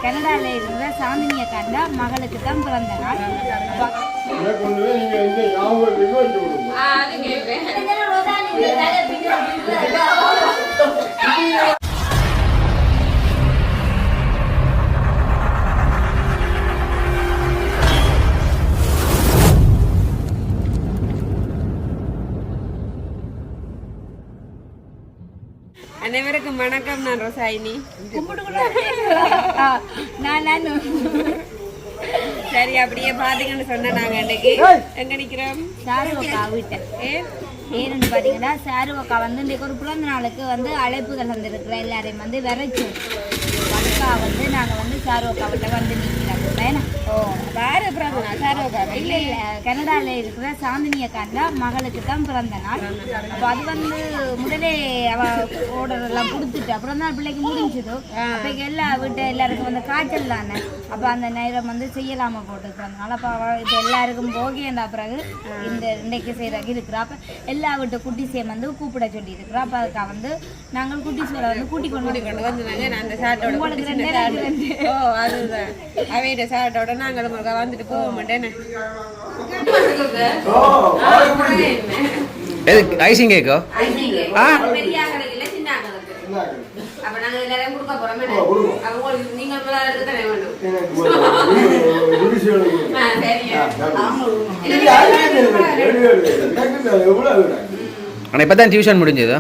கனடால இருக்கிற சாந்தினிய கண்டா மகளுக்கு தான் பிறந்த நாள். அனைவருக்கும் வணக்கம். நான் ரோசாயினி. சரி, அப்படியே பாத்தீங்கன்னு சொன்ன நாங்க அன்னைக்கு எங்க நிக்கிறோம்? சாருவக்கா வீட்டை. ஏன்னு பாத்தீங்கன்னா சாருவக்கா வந்து இன்றைக்கு ஒரு பிறந்த நாளுக்கு வந்து அழைப்புகள் வந்திருக்கிற எல்லாரையும் வந்து விரைச்சு அக்கா வந்து நாங்க வந்து சாருவக்கா வீட்டை வந்து நிற்கிறோம். ஓ, வேற பிறந்த நாள் சாருவக்கா? இல்ல இல்ல, கனடால இருக்கிற சாந்தினிய கண்டா மகளுக்கு தான் பிறந்த நாள். அப்ப அது வந்து முதலே அவ ஆர்டர் எல்லாம் கொடுத்துட்டு அப்புறம் தான் பிள்ளைக்கு முடிஞ்சது. அப்ப எல்லா வீட்டை எல்லாருக்கும் வந்து காய்ச்சல் தானே. அப்ப அந்த நேரம் வந்து செய்யலாம போட்டுக்கிறதுனால அப்ப அவ இப்ப எல்லாருக்கும் போகேண்டா பிறகு இந்த இன்னைக்கு செய்யறாங்க இருக்கிறா. அப்ப எல்லா வீட்டு குட்டிசையும் வந்து கூப்பிட சொல்லி இருக்கிறா. அப்ப அதுக்காக வந்து நாங்கள் குட்டிசுவரை வந்து கூட்டிக் கொண்டு வந்துருந்தாங்க. நான் அந்த சாட்டோட அதுதான் அவையிட்ட சாட்டோட நாங்களும் வந்துட்டு போக மாட்டேன்னு. ஐசிங் கேக்கோ அப்ப நாங்க எல்லாரும் கொடுக்க போறோம். அவங்களுக்கு நீங்க எடுத்து தர வேண்டும். ஆனா இப்பதான் டியூஷன் முடிஞ்சது.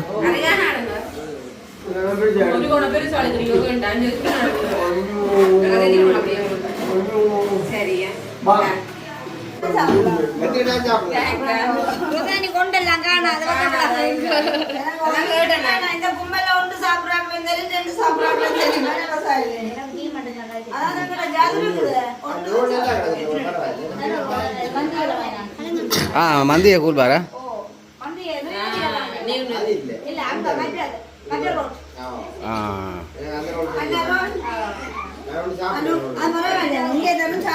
மந்திய கூல் பாரு.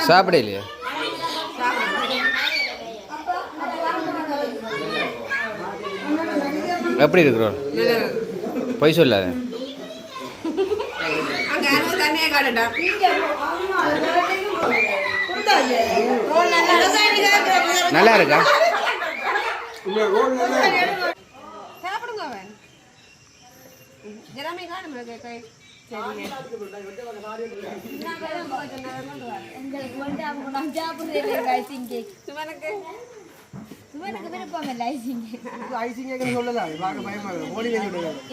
சாப்பிட இல்லையா? எப்படி இருக்கிறோம்? பொய் சொல்லாத. நல்லா இருக்கா? சாப்பிடுங்க. அவன் ஜெராமே காணுங்க.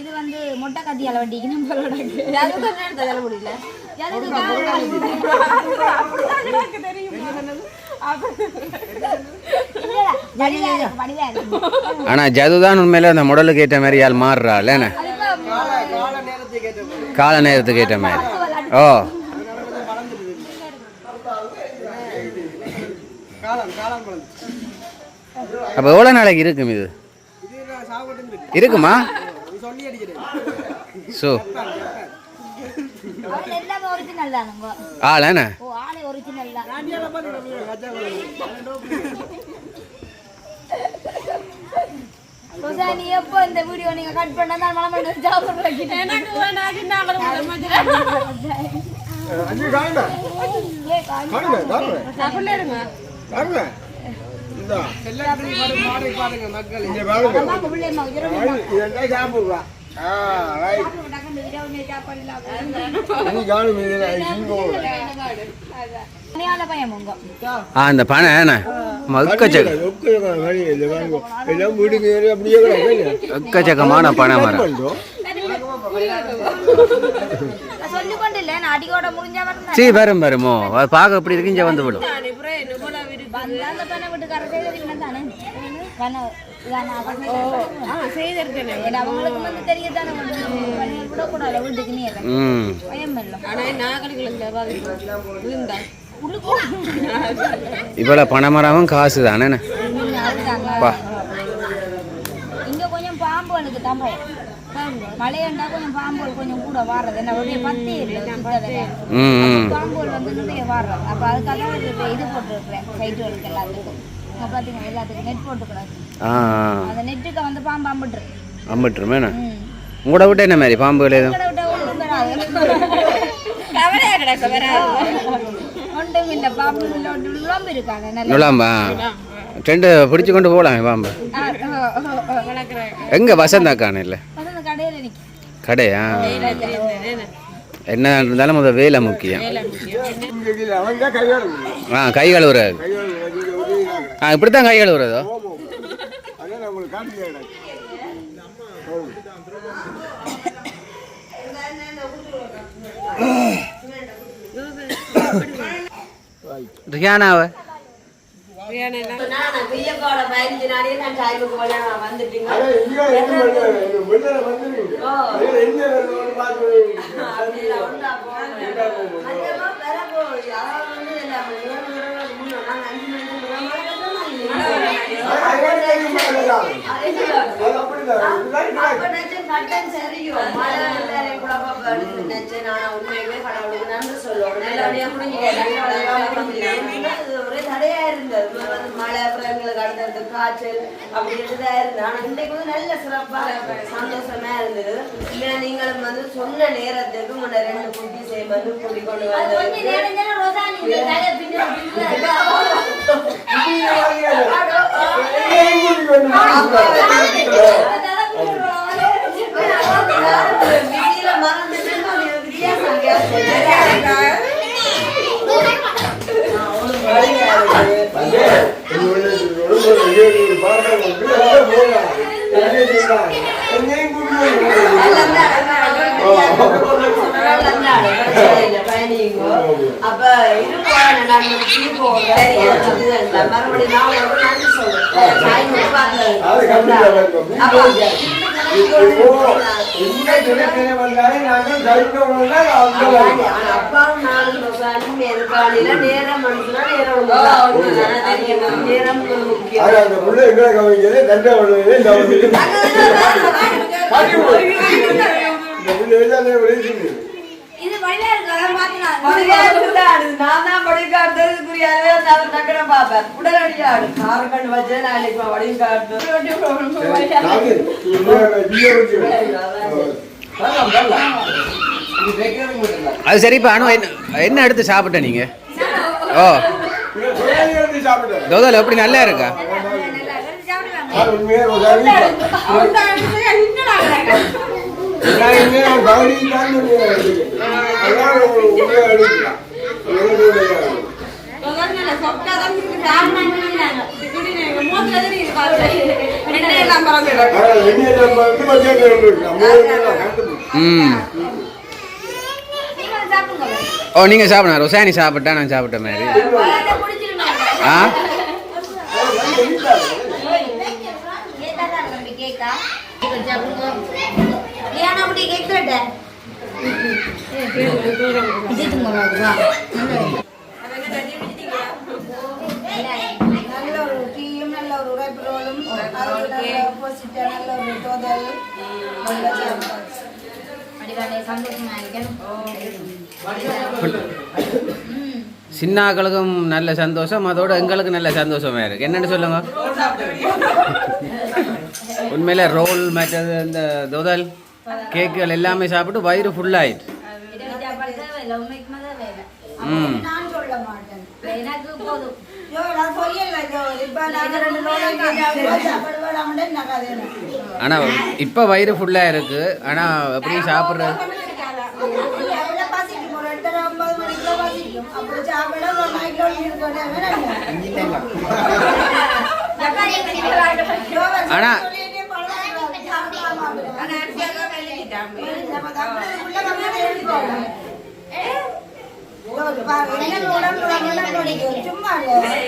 இது வந்து மொட்டை கத்தியால வண்டிக்கு முடியல. ஆனா ஜதுதான் உண்மையில அந்த முடலுக்கு ஏற்ற மாதிரி யார் மாறுறா இல்லைன்னா கால நேரத்துக்கு ஏற்ற மாதிரி. ஓ, அப்ப எவ்வளவு நாளைக்கு இருக்கும் இது? இருக்குமா? சோ ஆளேண்ணா நீ எப்போ இந்த வீடியோ நீங்க கட் பண்ணா அந்த பணம் எக்கச்சக்கமான பணம் மரம். சீ வரும் வருமோ பார்க்க எப்படி இருக்கு. இங்க வந்து விடும். இவ்வளவு பணமரமும் காசு தானே. இங்க கொஞ்சம் பாம்புகளுக்கு தான் பயம். மழையண்டா கொஞ்சம் பாம்புகள் கொஞ்சம் கூட வாடுறது. என்ன பத்தி பாம்புகள் வந்து நிறைய வாடுறது. அப்ப அதுக்காக இது போட்டுருக்குறேன் சைட்டுகளுக்கு எல்லாத்துக்கும். பார்த்தீங்கன்னா எல்லாத்துக்கும் நெட் போட்டுக்கூடாது. அந்த நெட்டுக்கு வந்து பாம்பு அம்பிட்டுருமே உங்களோட விட்டு என்ன மாதிரி பாம்புகள் எதுவும் நுழாம்பா ரெண்டு பிடிச்சு கொண்டு போகலாமே பாம்பு எங்க வசந்தாக்கான இல்லை கடையா என்ன இருந்தாலும் முதல் வேலை முக்கியம் கை கழுவுறது இப்படித்தான் கை கழுவுறதோ ரியானாவை மழை அடுத்தடுத்து காய்ச்சல் அப்படி இருந்தா இன்றைக்கு வந்து நல்ல சிறப்பாக சந்தோஷமா இருந்தது. இல்ல நீங்களும் வந்து சொன்ன நேரத்துக்கு முன்ன 2 குட்டி சேர்ந்து கூட்டிக் கொண்டு அப்ப இது வழியா இருக்கு நான் தான் படிக்காது பாப்பேன் உடனடியாடு கார் கண்டு வச்சு நாளைக்கு வடிகாட்டு அது சரிப்பா அனு என்ன எடுத்து சாப்பிட்ட நீங்க ஓ தோதல் எப்படி நல்லா இருக்கா ஓ நீங்க சாப்பிடணும் ருசானி சாப்பிட்டா நான் சாப்பிட்ட மாதிரி ஆ சின்னாக்களுக்கும் நல்ல சந்தோஷம் அதோட எங்களுக்கு நல்ல சந்தோஷமா இருக்கு என்னன்னு சொல்லுங்க உண்மையில ரோல் மற்றது இந்த தோதல் கேக்குகள் எல்லாமே சாப்பிட்டு வயிறு ஃபுல் ஆயிட்டு ஆனா இப்ப வயிறு ஃபுல்லா இருக்கு ஆனா எப்படி சாப்பிடுறது ஆனா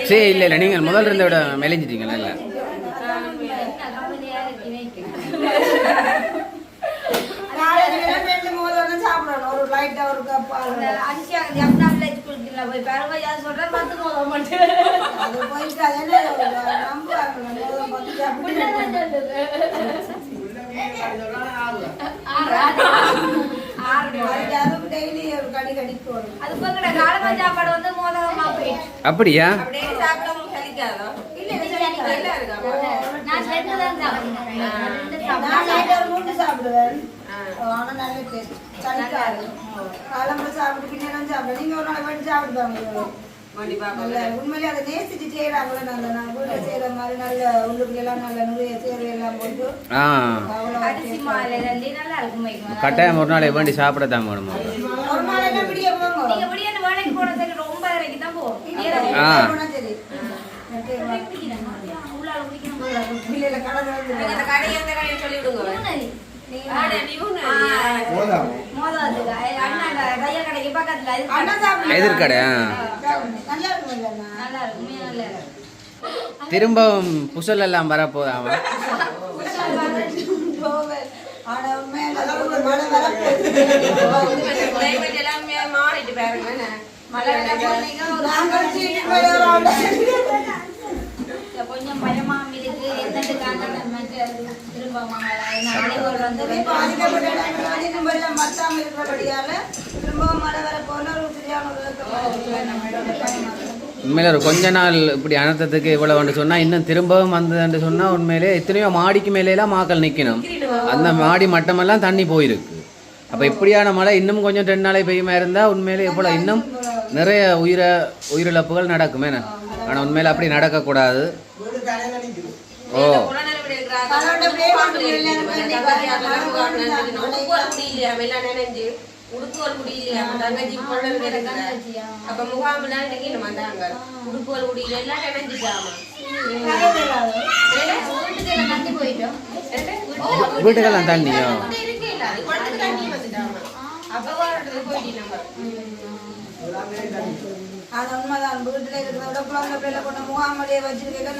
சரி இல்ல இல்ல நீங்கள் முதல்ல இருந்த விட மெலிஞ்சிட்டீங்களா இல்ல அப்படியா ரெண்டு தான் சாப்பிடுவேன். நான் நைட் ஒரு 3 சாப்பிடுவேன். ஆனா நல்ல டேஸ்ட். சளிக்காது. காலம்பர சாப்பிட்டு பின்னேரம் சாப்பிடுவேன். நீங்க ஒரு நாள் வந்து சாப்பிடுவாங்க. உண்மையிலே அதை நேசிச்சு செய்யறாங்களே நல்ல நான் வீட்டில் செய்யற மாதிரி நல்ல உள்ளுக்குலாம் நல்ல நிறைய சேவை எல்லாம் போட்டு அரிசி மாலை நல்லா இருக்கும். கட்டாயம் ஒரு நாள் வேண்டி சாப்பிடத்தான் வேணுமா? ஒரு நாள் என்ன விடிய போங்க. நீங்க விடிய வேலைக்கு போனதுக்கு ரொம்ப இறக்கி தான் போவோம். சரி உள்ளால குடிக்கணும். இல்ல கடை அந்த கடை எந்த கடையை சொல்லி விடுங்க. எதிர்கடை நல்லா இருக்கும். திரும்பவும் புசல் எல்லாம் வரப்போதாமா? ஆனா உண்மையில மழை வரப்போகுது. கிளைமேட் எல்லாமே மாறிட்டு பாருங்க. மழை நாங்கள் சீட்டு போயிடுறோம். கொஞ்சம் பயமா இருக்கு. என்னதுக்காக நம்ம திரும்ப பாதிக்கப்பட்ட இடங்கள் வந்து நம்ம எல்லாம் மத்தாம இருக்கிறபடியால திரும்பவும் மழை வர போன ஒரு சரியான உண்மையில ஒரு கொஞ்ச நாள் இப்படி அனர்த்தத்துக்கு இவ்வளவு சொன்னா இன்னும் திரும்பவும் வந்ததுன்னு சொன்னா உண்மையிலே எத்தனையோ மாடிக்கு மேலேலாம் மாக்கள் நிக்கணும். அந்த மாடி மட்டமெல்லாம் தண்ணி போயிருக்கு. அப்ப இப்படியான மழை இன்னும் கொஞ்சம் 2 நாளை பெய்யுமா இருந்தா உண்மையிலே இவ்வளவு இன்னும் நிறைய உயிரிழப்புகள் நடக்குமே. ஆனா உண்மையில அப்படி நடக்கக்கூடாது. ஓ உடுப்புகள் முடியலையா தங்கச்சி பொண்ணு அப்ப முகாமெல்லாம் இன்னைக்கு நம்ம வந்தாங்க. உடுப்புகள் முடியல எல்லாம் நினைஞ்சிட்டாமா. வீட்டுக்கெல்லாம் தண்ணியோ தண்ணி வந்துட்டாமா. அப்ப போயிட்டு நம்ம அது உண்மைதான். வீட்டுல இருக்கிறத விட குழந்தை பிள்ளைல கொண்ட முகாமடியை வச்சிருக்கேன்.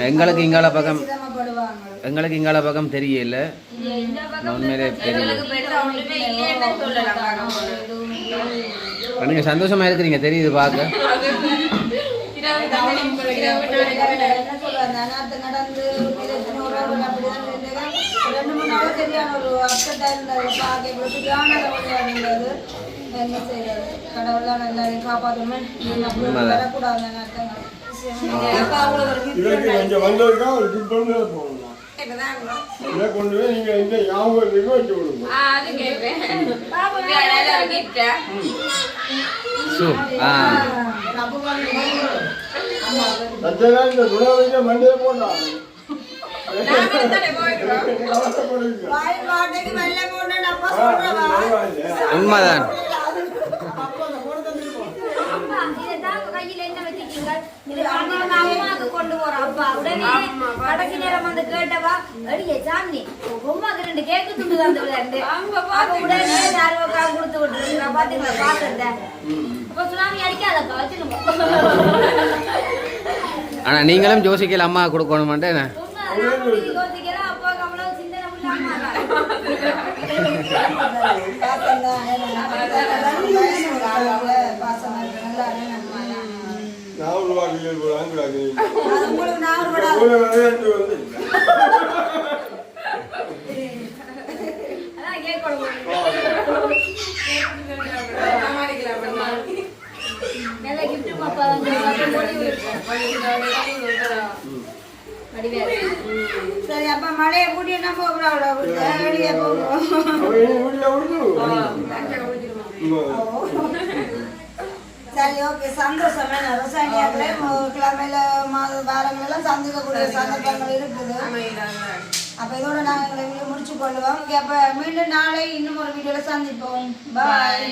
எங்களுக்கு இங்கால பக்கம் தெரியல. உண்மையிலே தெரியல. நீங்க சந்தோஷமா இருக்கிறீங்க தெரியுது பார்க்க. நடந்து 2 3 நாள் சரியான ஒரு அப்செட்டா இருந்தது. இருந்தது. என்ன செய்யறது? கடவுள்லாம் எல்லாரையும் காப்பாற்றணும். வரக்கூடாது நாட்டங்கள். கொண்டு போய் நீங்க இந்த ஞாபகத்துக்கு வச்சு விடுங்க. இந்த துணை மண்டே போட்டாங்க. உண்மைதான். கொண்டு போறோம். அப்பா உடனே கடைசி நேரம் வந்து கேட்டவா அடியே சாமி பொம்மாக்கு 2 கேக்கு துண்டு வந்து உடனே சார்வக்கா கொடுத்து விட்டுருக்கா. பாத்தீங்களா பாக்கறத அப்ப சுனாமி அடிக்காதப்பா வச்சுக்கோங்க. ஆனா நீங்களும் ஜோசிக்கல அம்மா கொடுக்கணும் மாட்டேன். யோசிக்கிறா அப்பா அவ்வளவு சிந்தனை சரி அப்ப மழையை கூட்டி என்ன போகிறோம். சரி ஓகே சந்தோஷம். விவசாயியாக்களே கிழமையில வாரங்களெல்லாம் சந்திக்கக்கூடிய சந்தர்ப்பங்கள் இருக்குது. அப்ப இதோட நாங்கள் எங்களை முடிச்சு கொள்ளுவோம். அப்ப மீண்டும் நாளை இன்னும் ஒரு வீடியோல சந்திப்போம். பாய்.